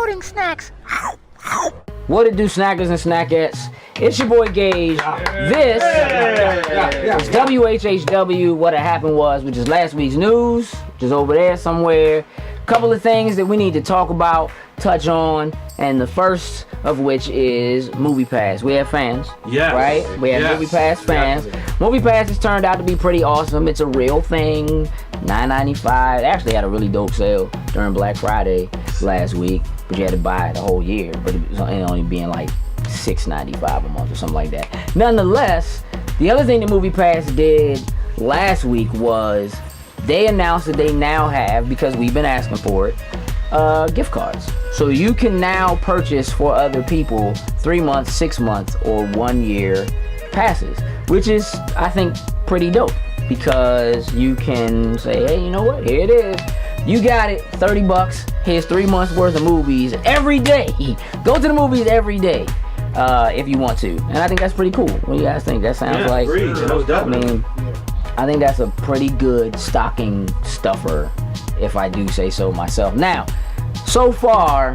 hoarding snacks. What it do, snackers and snackettes? It's your boy Gage. This is WHHW, What Had Happened Was, which is last week's news, which is over there somewhere. Couple of things that we need to talk about, touch on, and the first of which is Movie Pass. We have fans, right? We have Movie Pass fans. Movie Pass has turned out to be pretty awesome. It's a real thing. $9.95. They actually had a really dope sale during Black Friday last week, but you had to buy it the whole year. But it was only being like $6.95 a month or something like that. Nonetheless, the other thing that Movie Pass did last week was they announced that they now have, because we've been asking for it, gift cards. So you can now purchase for other people 3 months, 6 months, or 1 year passes, which is, I think, pretty dope, because you can say, hey, you know what, here it is. You got it, $30. Here's 3 months worth of movies every day. Go to the movies every day if you want to. And I think that's pretty cool. What do you guys think? That sounds like, I think that's a pretty good stocking stuffer, if I do say so myself. Now, so far,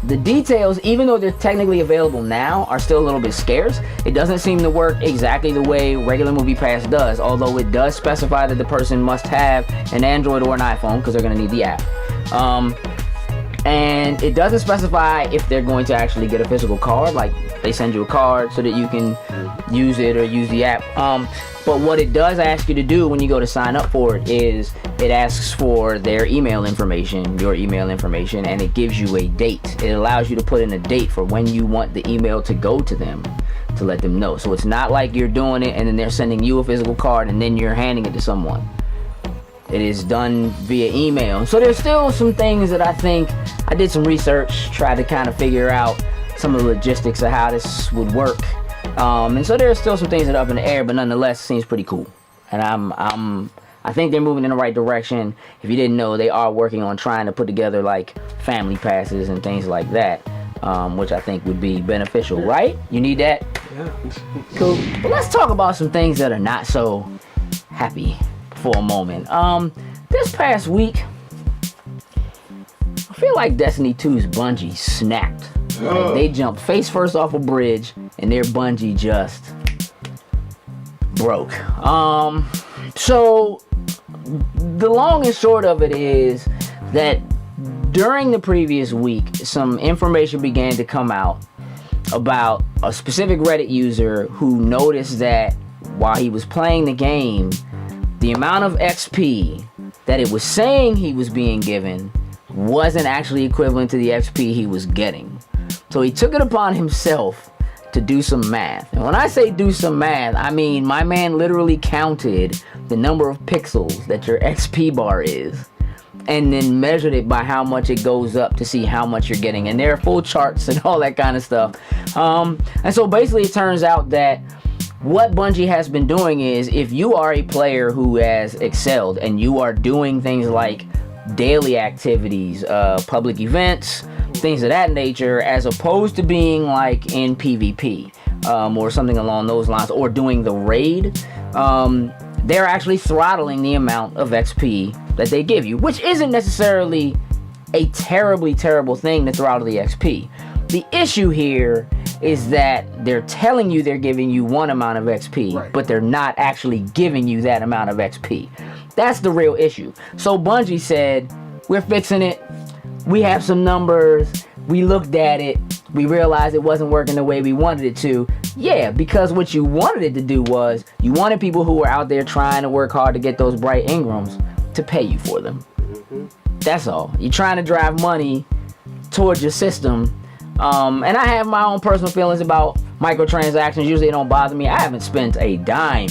the details, even though they're technically available now, are still a little bit scarce. It doesn't seem to work exactly the way regular Movie Pass does, although it does specify that the person must have an Android or an iPhone, because they're going to need the app. And it doesn't specify if they're going to actually get a physical card, like they send you a card so that you can use it or use the app. But what it does ask you to do when you go to sign up for it is it asks for their email information, your email information, and it gives you a date. It allows you to put in a date for when you want the email to go to them, to let them know. So it's not like you're doing it and then they're sending you a physical card and then you're handing it to someone. It is done via email. So there's still some things that I think, I did some research, tried to kind of figure out some of the logistics of how this would work. And so there's still some things that are up in the air, but nonetheless, it seems pretty cool. And I think they're moving in the right direction. If you didn't know, they are working on trying to put together like family passes and things like that, which I think would be beneficial, right? You need that? Yeah. Cool. But let's talk about some things that are not so happy for a moment. This past week, I feel like Destiny 2's Bungie snapped. Like they jumped face first off a bridge and their Bungie just broke. So the long and short of it is that during the previous week, some information began to come out about a specific Reddit user who noticed that while he was playing the game, the amount of XP that it was saying he was being given wasn't actually equivalent to the XP he was getting. So he took it upon himself to do some math. And when I say do some math, I mean my man literally counted the number of pixels that your XP bar is and then measured it by how much it goes up to see how much you're getting. And there are full charts and all that kind of stuff. And so basically it turns out that what Bungie has been doing is, if you are a player who has excelled and you are doing things like daily activities, public events, things of that nature, as opposed to being like in PvP or something along those lines, or doing the raid, they're actually throttling the amount of XP that they give you, which isn't necessarily a terribly terrible thing to throttle the XP. The issue here is that they're telling you they're giving you one amount of XP, right, but they're not actually giving you that amount of XP. That's the real issue. So Bungie said, we're fixing it. We have some numbers. We looked at it. We realized it wasn't working the way we wanted it to. Yeah, because what you wanted it to do was, you wanted people who were out there trying to work hard to get those bright Ingrams to pay you for them. That's all. You're trying to drive money towards your system. And I have my own personal feelings about microtransactions. Usually they don't bother me. I haven't spent a dime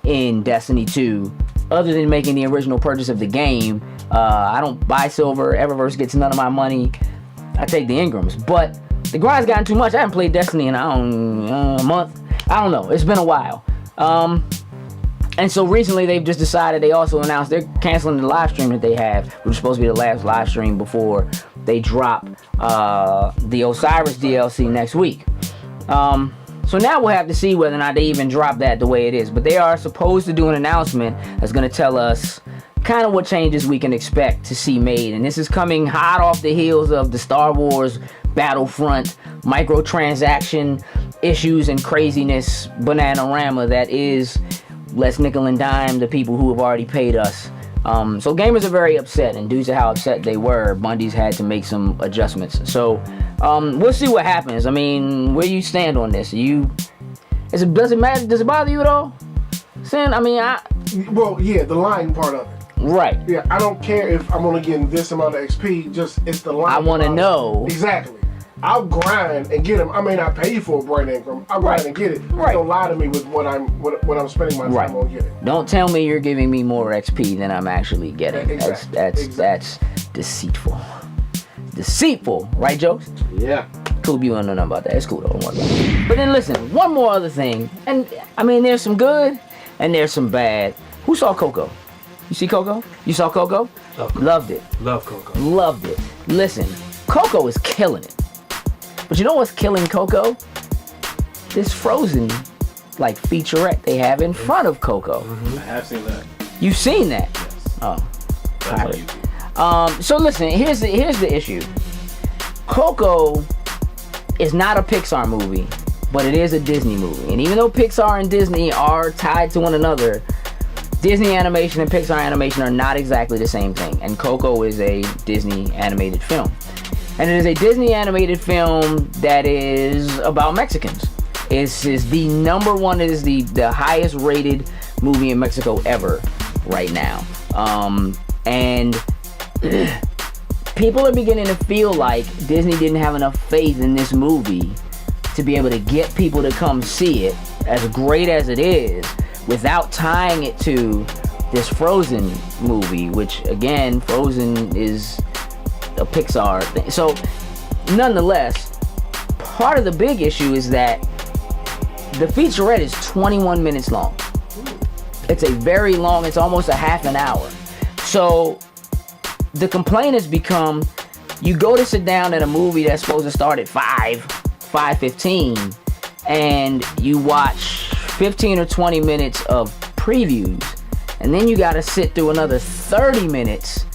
in Destiny 2 other than making the original purchase of the game. I don't buy silver. Eververse gets none of my money. I take the Ingrams. But the grind's gotten too much. I haven't played Destiny in a month. I don't know. It's been a while. And so recently they've just decided, they also announced they're canceling the live stream that they have, which was supposed to be the last live stream before they drop the Osiris DLC next week. So now we'll have to see whether or not they even drop that the way it is. But they are supposed to do an announcement that's going to tell us kind of what changes we can expect to see made. And this is coming hot off the heels of the Star Wars Battlefront microtransaction issues and craziness bananarama that is let's nickel and dime the people who have already paid us. So gamers are very upset, and due to how upset they were, Bungie's had to make some adjustments. So we'll see what happens. I mean, where you stand on this? Does it matter? Does it bother you at all? Sin? I mean, Well, yeah, the line part of it. Right. Yeah, I don't care if I'm only getting this amount of XP. Just it's the line. I want to know exactly. I'll grind and get them. I may not pay you for a bright income. I'll grind and get it. Right. Don't lie to me with what I'm spending my time on getting. Don't tell me you're giving me more XP than I'm actually getting. Exactly. That's deceitful. Deceitful, right, Jokes? Yeah. Cool, you don't know nothing about that. It's cool though. Don't worry about it. But then listen, one more other thing, and I mean, there's some good and there's some bad. Who saw Coco? You see Coco? You saw Coco? Loved it. Love Coco. Loved it. Listen, Coco is killing it. But you know what's killing Coco? This Frozen, like, featurette they have in front of Coco. Mm-hmm. I have seen that. You've seen that? Yes. Oh. That's on YouTube. So listen, here's the issue. Coco is not a Pixar movie, but it is a Disney movie. And even though Pixar and Disney are tied to one another, Disney animation and Pixar animation are not exactly the same thing. And Coco is a Disney animated film. And it is a Disney animated film that is about Mexicans. It's the number one, it is the highest rated movie in Mexico ever right now. And people are beginning to feel like Disney didn't have enough faith in this movie to be able to get people to come see it, as great as it is, without tying it to this Frozen movie, which again, Frozen is a Pixar thing. So nonetheless, part of the big issue is that the featurette is 21 minutes long. It's a very long, it's almost a half an hour. So the complaint has become, you go to sit down at a movie that's supposed to start at 5:15, and you watch 15 or 20 minutes of previews, and then you got to sit through another 30 minutes,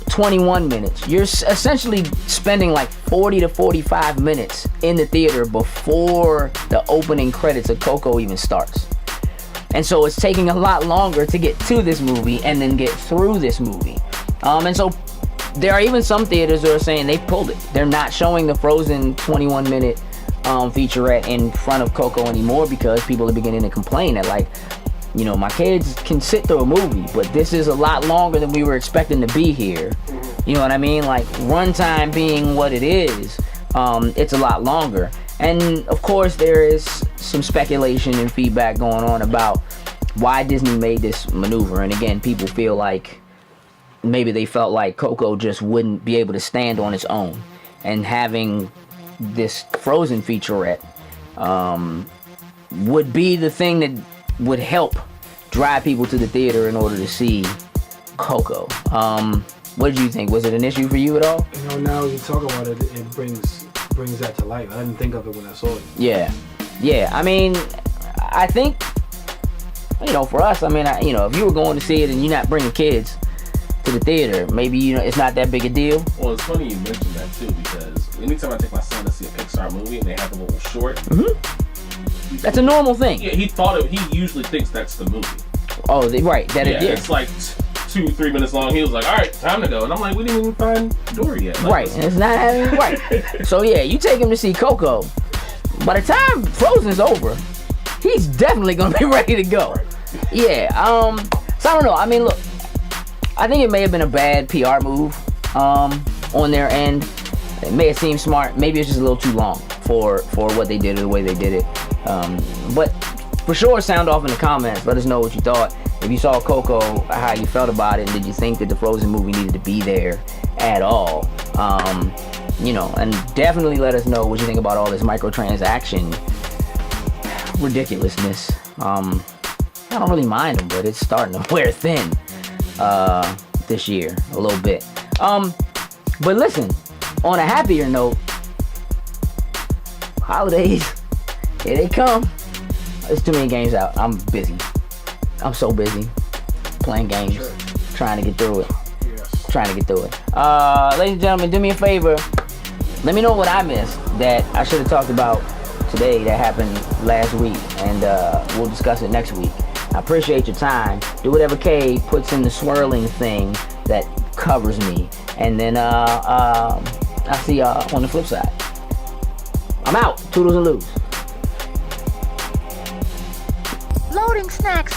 21 minutes. You're essentially spending like 40 to 45 minutes in the theater before the opening credits of Coco even starts. And so it's taking a lot longer to get to this movie and then get through this movie. And so there are even some theaters that are saying they pulled it. They're not showing the Frozen 21 minute featurette in front of Coco anymore because people are beginning to complain that, like, you know, my kids can sit through a movie, but this is a lot longer than we were expecting to be here. You know what I mean? Like, runtime being what it is, it's a lot longer. And of course, there is some speculation and feedback going on about why Disney made this maneuver. And again, people feel like maybe they felt like Coco just wouldn't be able to stand on its own, and having this Frozen featurette would be the thing that would help drive people to the theater in order to see Coco. What did you think? Was it an issue for you at all? You know, now you talk about it, it brings that to life. I didn't think of it when I saw it. Yeah. I mean, I think, you know, for us, I mean, you know, if you were going to see it and you're not bringing kids to the theater, maybe, you know, it's not that big a deal. Well, it's funny you mentioned that too, because anytime I take my son to see a Pixar movie and they have a little short, that's a normal thing. Yeah, he usually thinks that's the movie. Oh, right, that it is. It's like 2-3 minutes long. He was like, all right, time to go. And I'm like, we didn't even find Dory yet. Like, right, and it's not right. So yeah, you take him to see Coco. By the time Frozen's over, he's definitely gonna be ready to go. Yeah. So I don't know. I mean, look, I think it may have been a bad PR move on their end. It may have seemed smart. Maybe it's just a little too long for what they did or the way they did it. But for sure, sound off in the comments. Let us know what you thought. If you saw Coco, how you felt about it, and did you think that the Frozen movie needed to be there at all? You know, and definitely let us know what you think about all this microtransaction ridiculousness. I don't really mind them, but it's starting to wear thin this year a little bit. But listen, on a happier note, holidays, here they come. There's too many games out. I'm busy. I'm so busy playing games, Sure. trying to get through it. Yes. Trying to get through it. Ladies and gentlemen, do me a favor. Let me know what I missed that I should have talked about today that happened last week, and we'll discuss it next week. I appreciate your time. Do whatever K puts in the swirling thing that covers me, and then I'll see y'all on the flip side. I'm out. Toodles and loos. Loading snacks.